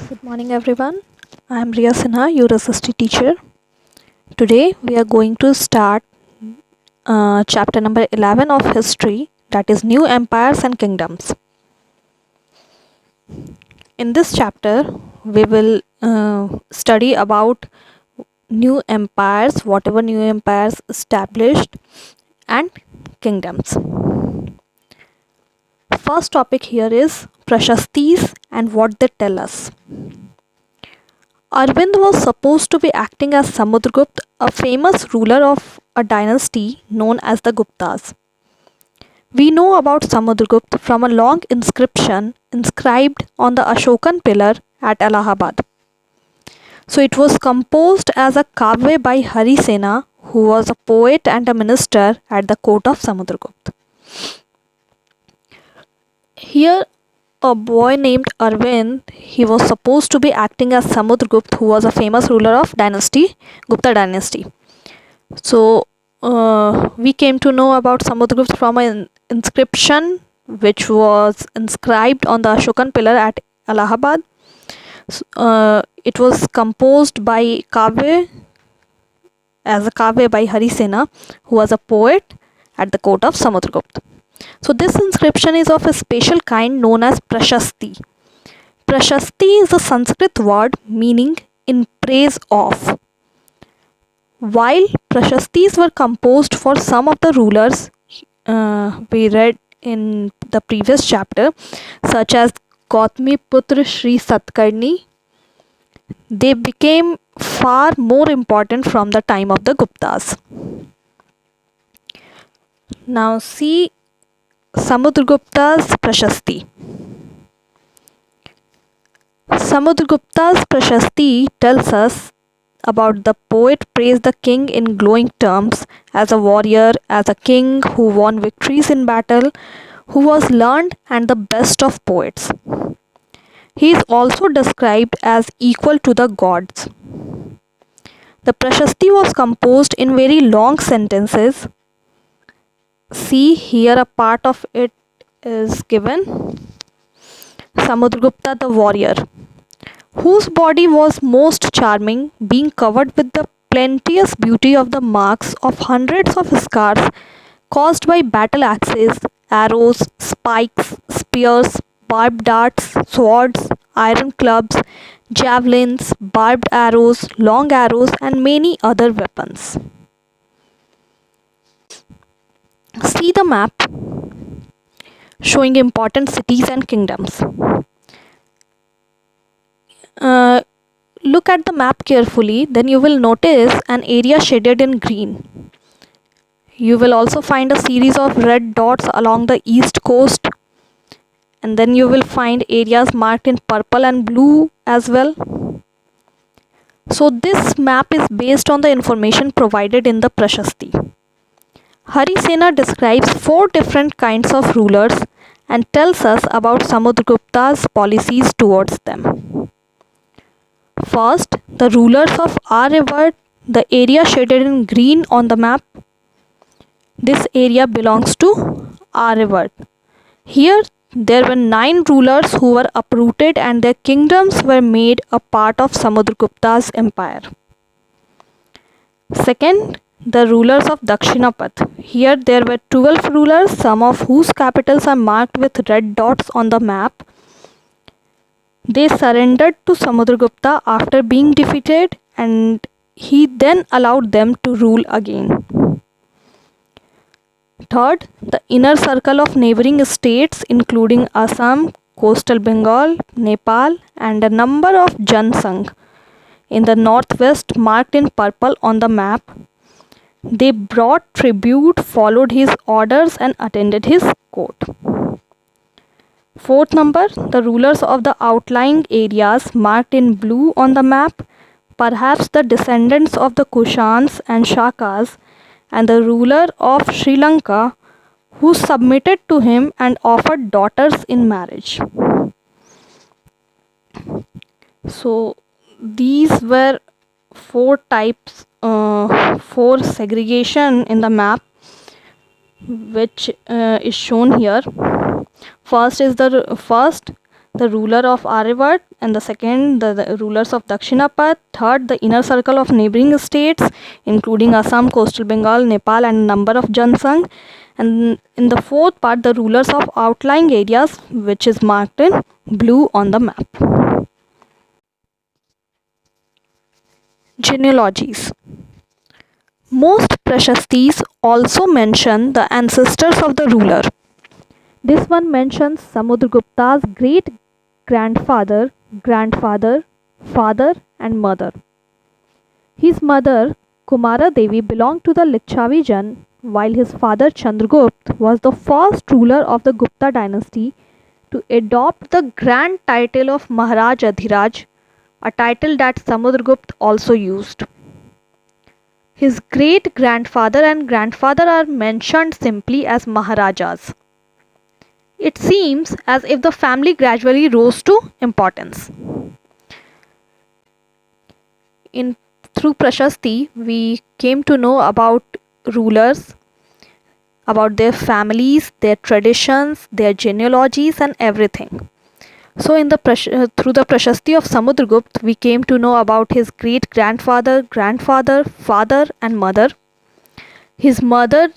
Good morning, everyone. I am Riya Sinha, your SST teacher. Today, we are going to start chapter number 11 of history, that is New Empires and Kingdoms. In this chapter, we will study about new empires, whatever new empires established, and kingdoms. First topic here is Prashastis and what they tell us. Arvind was supposed to be acting as Samudragupta, a famous ruler of a dynasty known as the Guptas. We know about Samudragupta from a long inscription inscribed on the Ashokan pillar at Allahabad. So it was composed as a kavya by Hari Sena, who was a poet and a minister at the court of Samudragupta. Here a boy named Arvind, he was supposed to be acting as Samudragupta, who was a famous ruler of Gupta dynasty. So we came to know about Samudragupta from an inscription which was inscribed on the Ashokan pillar at Allahabad. It was composed by Kavya, as a Kavya by Hari Sena, who was a poet at the court of Samudragupta. So this inscription is of a special kind known as Prashasti. Prashasti is a Sanskrit word meaning in praise of. While Prashastis were composed for some of the rulers we read in the previous chapter, such as Gautami Putra Shri Satkarni, they became far more important from the time of the Guptas. Now see Samudragupta's Prashasti. Samudragupta's Prashasti tells us about the poet praised the king in glowing terms as a warrior, as a king who won victories in battle, who was learned and the best of poets. He is also described as equal to the gods. The Prashasti was composed in very long sentences. See, here a part of it is given. Samudragupta the warrior, whose body was most charming, being covered with the plenteous beauty of the marks of hundreds of scars caused by battle axes, arrows, spikes, spears, barbed darts, swords, iron clubs, javelins, barbed arrows, long arrows, and many other weapons. See the map showing important cities and kingdoms. Look at the map carefully, then you will notice an area shaded in green. You will also find a series of red dots along the east coast, and then you will find areas marked in purple and blue as well. So this map is based on the information provided in the Prashasti. Hari Sena describes 4 different kinds of rulers and tells us about Samudragupta's policies towards them. First, the rulers of Aryavart, the area shaded in green on the map. This area belongs to Aryavart. Here, there were 9 rulers who were uprooted and their kingdoms were made a part of Samudragupta's empire. Second, the rulers of Dakshinapath. Here, there were 12 rulers, some of whose capitals are marked with red dots on the map. They surrendered to Samudragupta after being defeated, and he then allowed them to rule again. Third, the inner circle of neighboring states including Assam, coastal Bengal, Nepal, and a number of Jansangh in the northwest marked in purple on the map. They brought tribute, followed his orders, and attended his court. Fourth number, the rulers of the outlying areas marked in blue on the map, perhaps the descendants of the Kushans and Shakas, and the ruler of Sri Lanka, who submitted to him and offered daughters in marriage. So these were 4 types, 4 segregation in the map, which is shown here. First, the ruler of Aryavat, and the second, the rulers of Dakshinapat, third, the inner circle of neighboring states, including Assam, coastal Bengal, Nepal, and a number of Jansang, and in the fourth part, the rulers of outlying areas, which is marked in blue on the map. Genealogies. Most Prashastis also mention the ancestors of the ruler. This one mentions Samudragupta's great grandfather, father, and mother. His mother, Kumara Devi, belonged to the Lichavi Jan, while his father Chandragupta was the first ruler of the Gupta dynasty to adopt the grand title of Maharaj Adhiraj, a title that Samudragupta also used. His great grandfather and grandfather are mentioned simply as Maharajas. It seems as if the family gradually rose to importance. Through Prashasti, we came to know about rulers, about their families, their traditions, their genealogies, and everything. So, through the Prashasti of Samudragupta, we came to know about his great grandfather, father, and mother. His mother,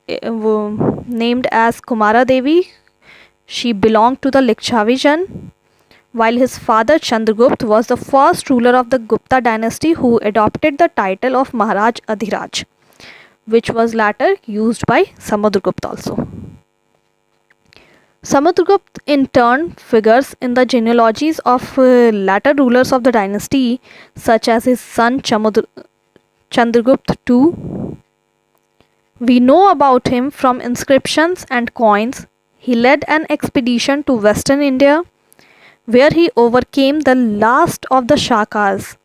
named as Kumara Devi, she belonged to the Lichavi Jan, while his father Chandragupta was the first ruler of the Gupta dynasty who adopted the title of Maharaj Adhiraj, which was later used by Samudragupta also. Samudragupta in turn figures in the genealogies of latter rulers of the dynasty, such as his son Chandragupta II. We know about him from inscriptions and coins. He led an expedition to western India, where he overcame the last of the Shakas,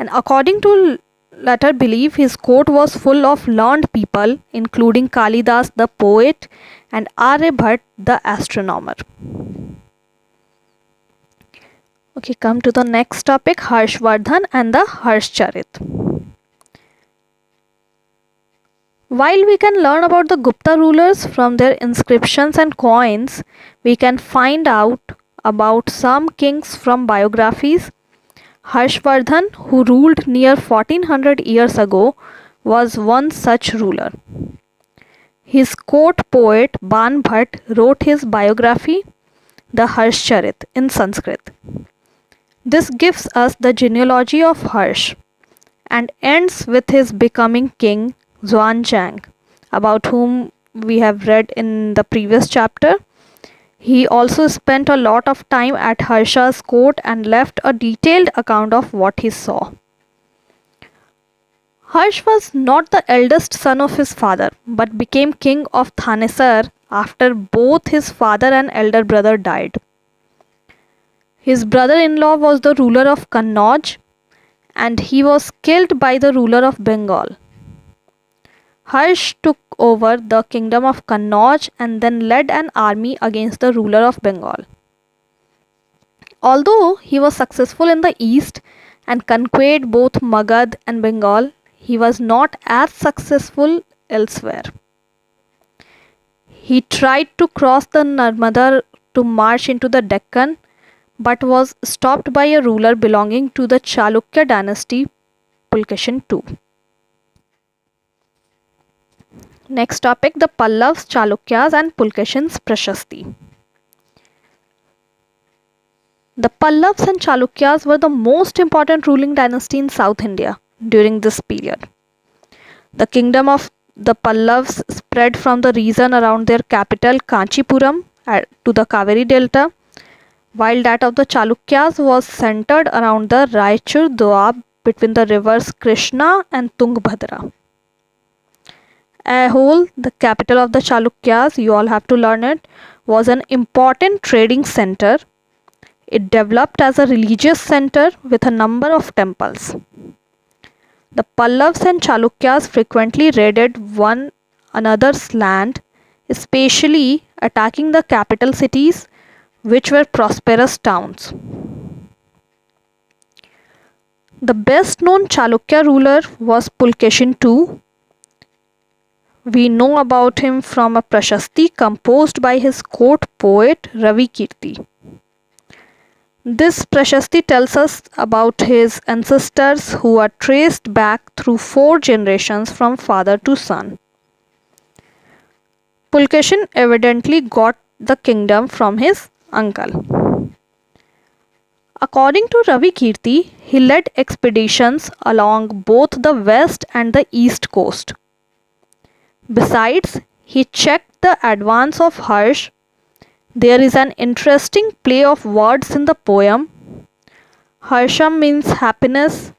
and according to latter belief, his court was full of learned people, including Kalidas the poet and Aryabhat the astronomer. Okay, come to the next topic, Harshvardhan and the Harshcharit. While we can learn about the Gupta rulers from their inscriptions and coins, we can find out about some kings from biographies. Harshvardhan, who ruled near 1400 years ago, was one such ruler. His court poet Ban Bhatt wrote his biography, the Harshcharit, in Sanskrit. This gives us the genealogy of Harsh and ends with his becoming king Xuanzang, about whom we have read in the previous chapter. He also spent a lot of time at Harsha's court and left a detailed account of what he saw. Harsh was not the eldest son of his father, but became king of Thanesar after both his father and elder brother died. His brother-in-law was the ruler of Kannauj, and he was killed by the ruler of Bengal. Harsh took over the kingdom of Kannauj and then led an army against the ruler of Bengal. Although he was successful in the east and conquered both Magad and Bengal, he was not as successful elsewhere. He tried to cross the Narmada to march into the Deccan, but was stopped by a ruler belonging to the Chalukya dynasty, Pulkeshin II. Next topic, the Pallavas, Chalukyas and Pulkeshins Prashasti. The Pallavas and Chalukyas were the most important ruling dynasty in South India during this period. The kingdom of the Pallavas spread from the region around their capital Kanchipuram to the Kaveri Delta, while that of the Chalukyas was centered around the Raichur Doab between the rivers Krishna and Tungabhadra. Aihole, the capital of the Chalukyas, you all have to learn it, was an important trading center. It developed as a religious center with a number of temples. The Pallavas and Chalukyas frequently raided one another's land, especially attacking the capital cities, which were prosperous towns. The best known Chalukya ruler was Pulkeshin II, We know about him from a Prashasti composed by his court poet Ravi Kirti. This Prashasti tells us about his ancestors who are traced back through 4 generations from father to son. Pulkeshin evidently got the kingdom from his uncle. According to Ravi Kirti, he led expeditions along both the west and the east coast. Besides, he checked the advance of Harsh. There is an interesting play of words in the poem. Harsham means happiness.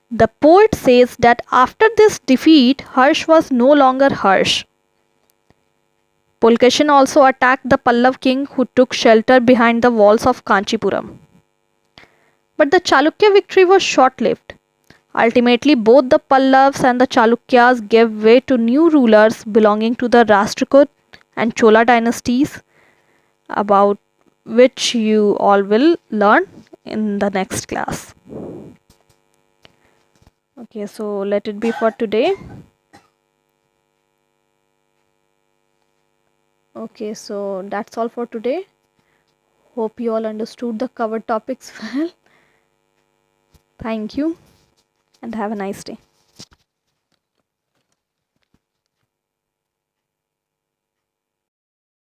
The poet says that after this defeat, Harsh was no longer Harsh. Pulkeshin also attacked the Pallav king who took shelter behind the walls of Kanchipuram. But the Chalukya victory was short-lived. Ultimately, both the Pallavs and the Chalukyas gave way to new rulers belonging to the Rashtrakud and Chola dynasties, about which you all will learn in the next class. Okay, so let it be for today. Okay, so that's all for today. Hope you all understood the covered topics well. Thank you and have a nice day.